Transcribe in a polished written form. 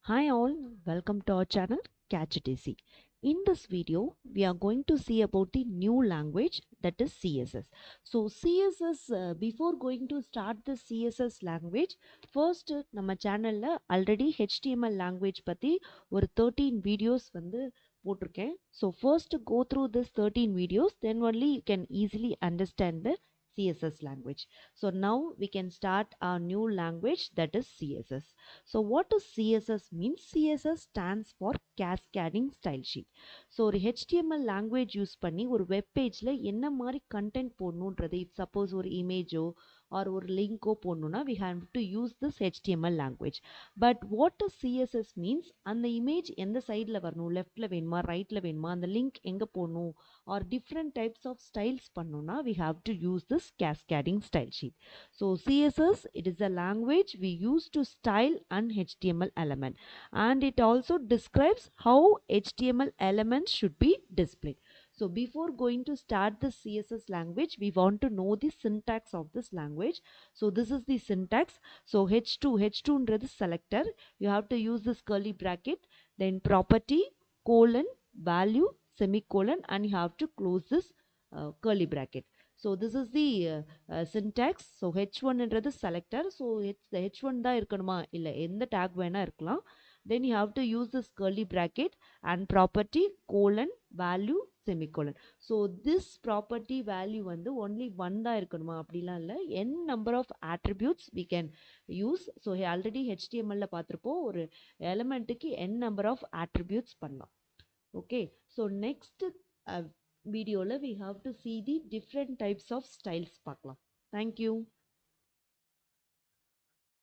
Hi all, welcome to our channel Catch It Easy. In this video, we are going to see about the new language that is CSS. So CSS, before going to start the CSS language, first நம்ம சேனல்ல already HTML language பத்தி ஒரு 13 videos வந்து போட்டிருக்கேன். So first go through this 13 videos, then only you can easily understand the CSS language. So now we can start our new language that is CSS. So what does CSS mean? CSS stands for Cascading Style Sheet. So ஒரு HTML language use பண்ணி ஒரு web பேஜில் என்ன மாதிரி content போடணுன்றது இப் suppose ஒரு இமேஜோ R ஒரு லிங்கோ போடணுன்னா we have to use this HTML language. But what is CSS means அந்த இமேஜ் எந்த சைடில் வரணும், லெஃப்டில் வேணுமா ரைட்டில் வேணுமா, அந்த லிங்க் எங்கே போடணும் or different types of styles பண்ணணும்னா we have to use this cascading style sheet. So CSS, it is a language we use to style an HTML element, and it also describes how HTML elements should be displayed. So before going to start the CSS language, we want to know the syntax of this language. So this is the syntax. So H2 ன்றது selector, you have to use this curly bracket, then property colon value semicolon, and you have to close this curly bracket. So this is the syntax. So h1 ன்றது selector. So the h1 தான் இருக்கணுமா இல்லை எந்த tag வேணா இருக்கலாம். Then you have to use this curly bracket and property colon value semicolon. So this property value வந்து only 1 தான் இருக்கணுமா அப்படிலாம் இல்லை, n number of attributes we can use. So already HTML பார்த்திருப்போம், ஒரு elementக்கு n number of attributes பண்ணலாம். Okay, so next video we have to see the different types of styles பார்க்கலாம். Thank you.